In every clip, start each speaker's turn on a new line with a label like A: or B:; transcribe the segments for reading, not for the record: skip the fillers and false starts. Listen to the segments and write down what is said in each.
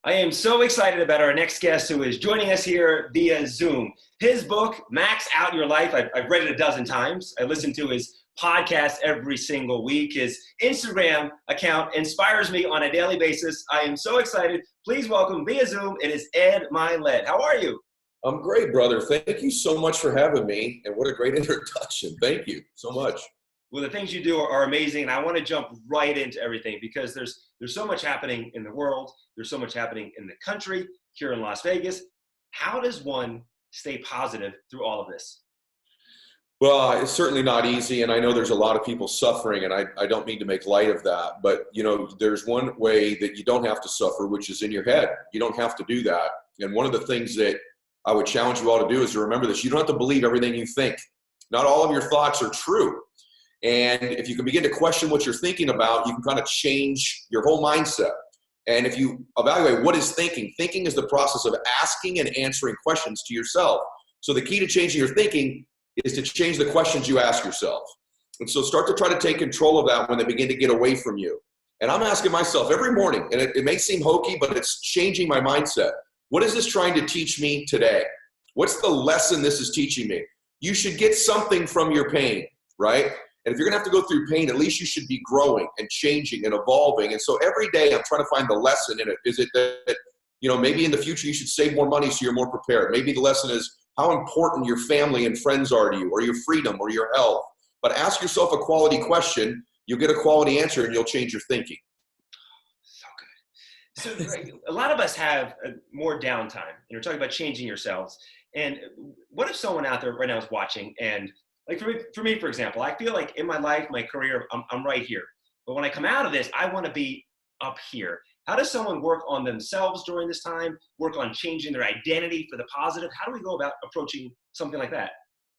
A: I am so excited about our next guest who is joining us here via Zoom. His book, Max Out Your Life, I've read it a dozen times. I listen to his podcast every single week. His Instagram account inspires me on a daily basis. I am so excited. Please welcome via Zoom. It is Ed Mylett. How are you?
B: I'm great, brother. Thank you so much for having me. And what a great introduction. Thank you so much.
A: Well, the things you do are amazing, and I want to jump right into everything because there's so much happening in the world. There's so much happening in the country, here in Las Vegas. How does one stay positive through all of this?
B: Well, it's certainly not easy, and I know there's a lot of people suffering, and I don't mean to make light of that. But, there's one way that you don't have to suffer, which is in your head. You don't have to do that. And one of the things that I would challenge you all to do is to remember this. You don't have to believe everything you think. Not all of your thoughts are true. And if you can begin to question what you're thinking about, you can kind of change your whole mindset. And if you evaluate what is thinking, thinking is the process of asking and answering questions to yourself. So the key to changing your thinking is to change the questions you ask yourself. And so start to try to take control of that when they begin to get away from you. And I'm asking myself every morning, and it may seem hokey, but it's changing my mindset. What is this trying to teach me today? What's the lesson this is teaching me? You should get something from your pain, right? And if you're gonna have to go through pain, at least you should be growing and changing and evolving. And so every day I'm trying to find the lesson in it. Is it that, maybe in the future you should save more money so you're more prepared? Maybe the lesson is how important your family and friends are to you, or your freedom, or your health. But ask yourself a quality question, you'll get a quality answer, and you'll change your thinking.
A: So good. So a lot of us have more downtime. You're talking about changing yourselves. And what if someone out there right now is watching and, like for me, for example, I feel like in my life, my career, I'm right here. But when I come out of this, I want to be up here. How does someone work on themselves during this time, work on changing their identity for the positive? How do we go about approaching something like that?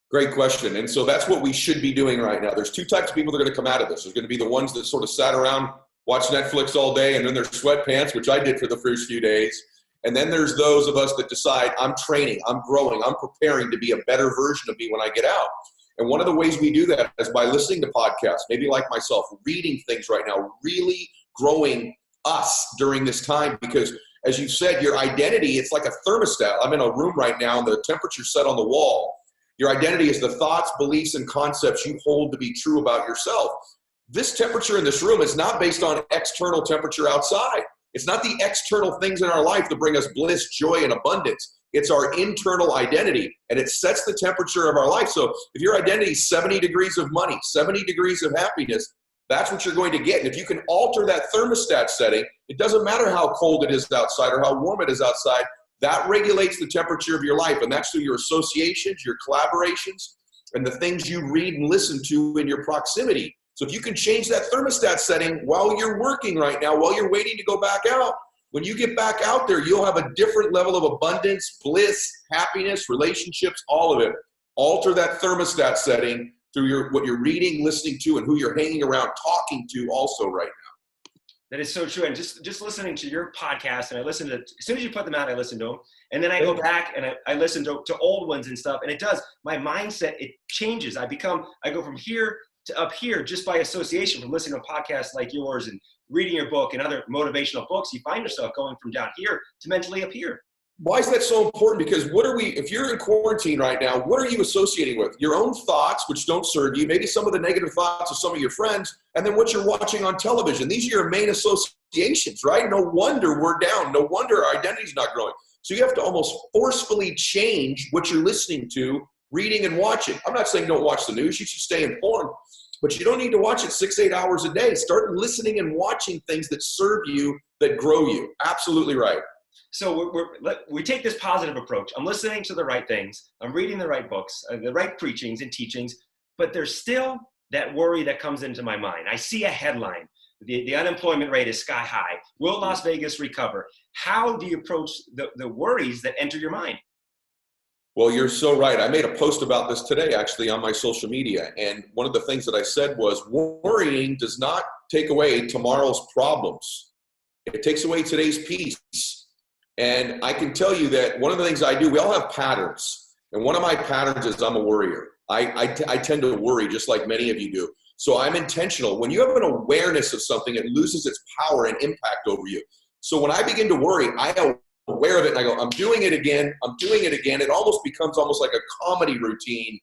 B: Great question. And so that's what we should be doing right now. There's two types of people that are going to come out of this. There's going to be the ones that sort of sat around, watched Netflix all day, and in their sweatpants, which I did for the first few days. And then there's those of us that decide, I'm training, I'm growing, I'm preparing to be a better version of me when I get out. And one of the ways we do that is by listening to podcasts, maybe like myself, reading things right now, really growing us during this time. Because as you said, your identity, it's like a thermostat. I'm in a room right now and the temperature's set on the wall. Your identity is the thoughts, beliefs, and concepts you hold to be true about yourself. This temperature in this room is not based on external temperature outside. It's not the external things in our life that bring us bliss, joy, and abundance. It's our internal identity, and it sets the temperature of our life. So if your identity is 70 degrees of money, 70 degrees of happiness, that's what you're going to get. And if you can alter that thermostat setting, it doesn't matter how cold it is outside or how warm it is outside, that regulates the temperature of your life. And that's through your associations, your collaborations, and the things you read and listen to in your proximity. So if you can change that thermostat setting while you're working right now, while you're waiting to go back out, when you get back out there, you'll have a different level of abundance, bliss, happiness, relationships, all of it. Alter that thermostat setting through what you're reading, listening to, and who you're hanging around, talking to also right now.
A: That is so true. And just listening to your podcast, and I listen to, as soon as you put them out, I listen to them. And then I go back and I listen to old ones and stuff. And it does, my mindset, it changes. I go from here to up here just by association from listening to podcasts like yours and reading your book and other motivational books. You find yourself going from down here to mentally up here.
B: Why is that so important? Because if you're in quarantine right now, what are you associating with? Your own thoughts, which don't serve you, maybe some of the negative thoughts of some of your friends, and then what you're watching on television. These are your main associations, right? No wonder we're down. No wonder our identity's not growing. So you have to almost forcefully change what you're listening to, reading and watching. I'm not saying don't watch the news. You should stay informed. But you don't need to watch it 6-8 hours a day. Start listening and watching things that serve you, that grow you. Absolutely right.
A: So we take this positive approach. I'm listening to the right things. I'm reading the right books, the right preachings and teachings, but there's still that worry that comes into my mind. I see a headline. The unemployment rate is sky high. Will Las Vegas recover? How do you approach the worries that enter your mind?
B: Well, you're so right. I made a post about this today, actually, on my social media. And one of the things that I said was, worrying does not take away tomorrow's problems. It takes away today's peace. And I can tell you that one of the things I do, we all have patterns. And one of my patterns is I'm a worrier. I tend to worry just like many of you do. So I'm intentional. When you have an awareness of something, it loses its power and impact over you. So when I begin to worry, I am aware of it and I go, I'm doing it again. I'm doing it again. It almost becomes almost like a comedy routine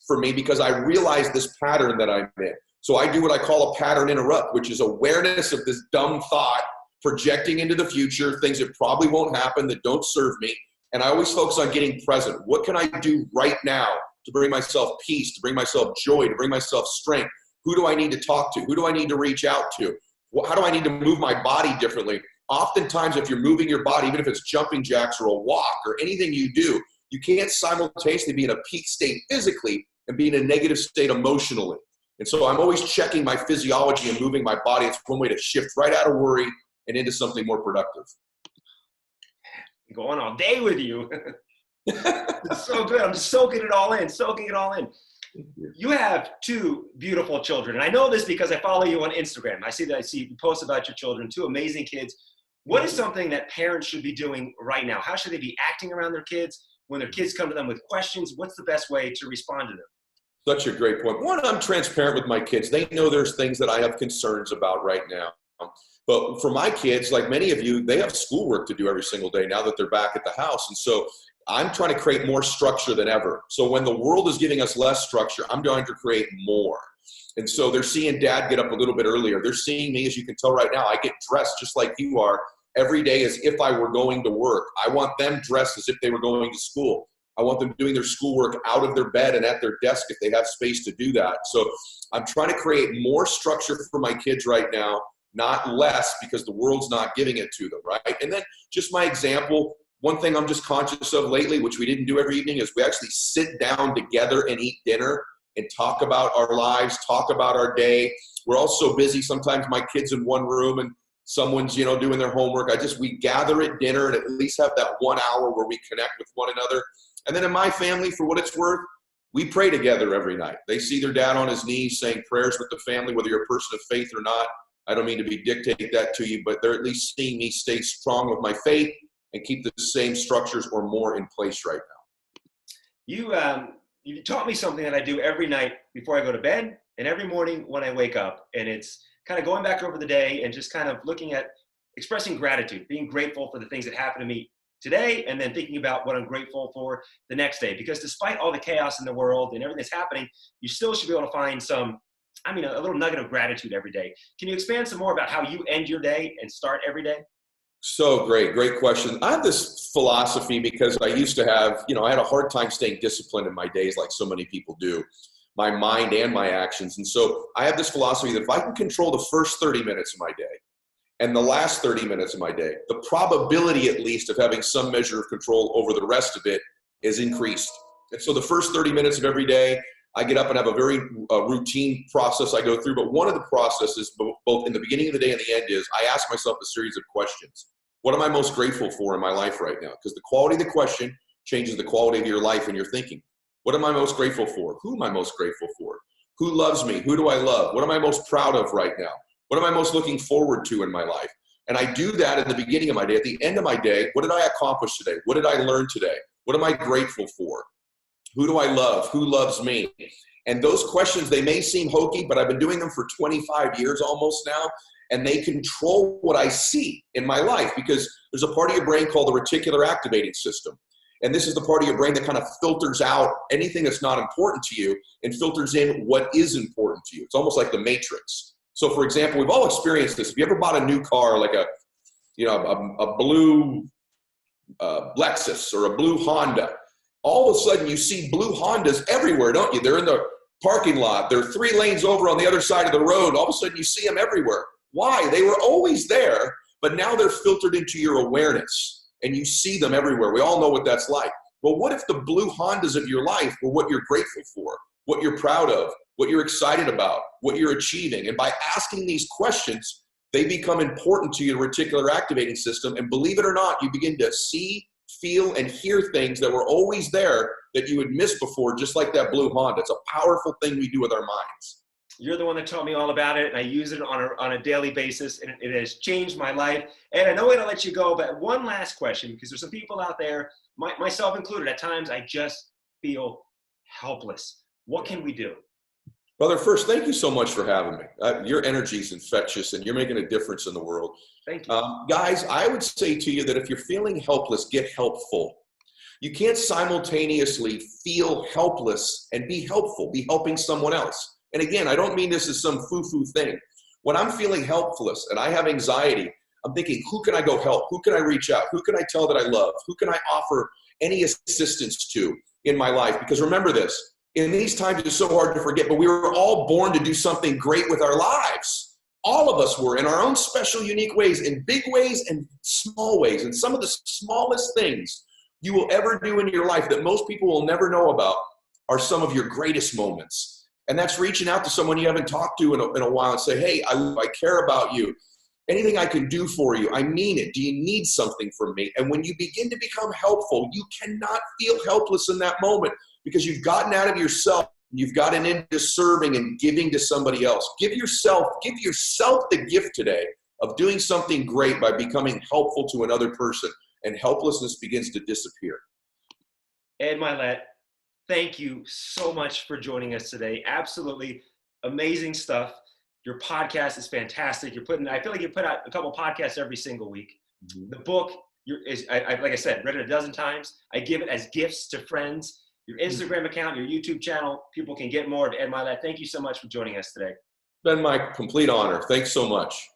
B: for me because I realize this pattern that I'm in. So I do what I call a pattern interrupt, which is awareness of this dumb thought projecting into the future, things that probably won't happen, that don't serve me. And I always focus on getting present. What can I do right now to bring myself peace, to bring myself joy, to bring myself strength? Who do I need to talk to? Who do I need to reach out to? How do I need to move my body differently? Oftentimes, if you're moving your body, even if it's jumping jacks or a walk or anything you do, you can't simultaneously be in a peak state physically and be in a negative state emotionally. And so I'm always checking my physiology and moving my body. It's one way to shift right out of worry and into something more productive.
A: Going all day with you. It's so good. I'm just soaking it all in. You have two beautiful children. And I know this because I follow you on Instagram. I see you post about your children, two amazing kids. What is something that parents should be doing right now? How should they be acting around their kids when their kids come to them with questions? What's the best way to respond to them?
B: Such a great point. One, I'm transparent with my kids. They know there's things that I have concerns about right now. But for my kids, like many of you, they have schoolwork to do every single day now that they're back at the house. And so I'm trying to create more structure than ever. So when the world is giving us less structure, I'm trying to create more. And so they're seeing dad get up a little bit earlier. They're seeing me, as you can tell right now, I get dressed just like you are every day as if I were going to work. I want them dressed as if they were going to school. I want them doing their schoolwork out of their bed and at their desk if they have space to do that. So I'm trying to create more structure for my kids right now, not less, because the world's not giving it to them, right? And then just my example, one thing I'm just conscious of lately, which we didn't do every evening, is we actually sit down together and eat dinner and talk about our lives, talk about our day. We're all so busy. Sometimes my kid's in one room and someone's, doing their homework. We gather at dinner and at least have that 1 hour where we connect with one another. And then in my family, for what it's worth, we pray together every night. They see their dad on his knees saying prayers with the family, whether you're a person of faith or not. I don't mean to dictate that to you, but they're at least seeing me stay strong with my faith and keep the same structures or more in place right now.
A: You taught me something that I do every night before I go to bed and every morning when I wake up. And it's kind of going back over the day and just kind of looking at expressing gratitude, being grateful for the things that happened to me today, and then thinking about what I'm grateful for the next day. Because despite all the chaos in the world and everything that's happening, you still should be able to find a little nugget of gratitude every day. Can you expand some more about how you end your day and start every day?
B: So great question. I have this philosophy because I used to have, I had a hard time staying disciplined in my days like so many people do, my mind and my actions. And so I have this philosophy that if I can control the first 30 minutes of my day and the last 30 minutes of my day, the probability at least of having some measure of control over the rest of it is increased. And so the first 30 minutes of every day, I get up and have a very routine process I go through. But one of the processes, both in the beginning of the day and the end, is I ask myself a series of questions. What am I most grateful for in my life right now? Because the quality of the question changes the quality of your life and your thinking. What am I most grateful for? Who am I most grateful for? Who loves me? Who do I love? What am I most proud of right now? What am I most looking forward to in my life? And I do that at the beginning of my day. At the end of my day, what did I accomplish today? What did I learn today? What am I grateful for? Who do I love? Who loves me? And those questions, they may seem hokey, but I've been doing them for 25 years almost now. And they control what I see in my life because there's a part of your brain called the reticular activating system. And this is the part of your brain that kind of filters out anything that's not important to you and filters in what is important to you. It's almost like the matrix. So for example, we've all experienced this. If you ever bought a new car, like a blue Lexus or a blue Honda, all of a sudden you see blue Hondas everywhere, don't you? They're in the parking lot. They're 3 lanes over on the other side of the road. All of a sudden you see them everywhere. Why? They were always there, but now they're filtered into your awareness and you see them everywhere. We all know what that's like. Well, what if the blue Hondas of your life were what you're grateful for, what you're proud of, what you're excited about, what you're achieving? And by asking these questions, they become important to your reticular activating system. And believe it or not, you begin to see, feel, and hear things that were always there that you had missed before, just like that blue Honda. It's a powerful thing we do with our minds.
A: You're the one that taught me all about it, and I use it on a daily basis, and it has changed my life. And I know I'm going to let you go, but one last question, because there's some people out there, myself included, at times I just feel helpless. What can we do?
B: Brother, first, thank you so much for having me. Your energy is infectious, and you're making a difference in the world.
A: Thank you.
B: Guys, I would say to you that if you're feeling helpless, get helpful. You can't simultaneously feel helpless and be helpful, be helping someone else. And again, I don't mean this as some foo-foo thing. When I'm feeling helpless and I have anxiety, I'm thinking, who can I go help? Who can I reach out? Who can I tell that I love? Who can I offer any assistance to in my life? Because remember this, in these times, it's so hard to forget, but we were all born to do something great with our lives. All of us were, in our own special, unique ways, in big ways and small ways. And some of the smallest things you will ever do in your life that most people will never know about are some of your greatest moments. And that's reaching out to someone you haven't talked to in a while and say, hey, I care about you. Anything I can do for you, I mean it. Do you need something from me? And when you begin to become helpful, you cannot feel helpless in that moment, because you've gotten out of yourself. You've gotten into serving and giving to somebody else. Give yourself the gift today of doing something great by becoming helpful to another person, and helplessness begins to disappear.
A: Ed Mylett, thank you so much for joining us today. Absolutely amazing stuff. Your podcast is fantastic. I feel like you put out a couple podcasts every single week. Mm-hmm. The book like I said, read it a dozen times. I give it as gifts to friends. Your Instagram account, your YouTube channel, people can get more of Ed Mylett. Thank you so much for joining us today.
B: Been my complete honor. Thanks so much.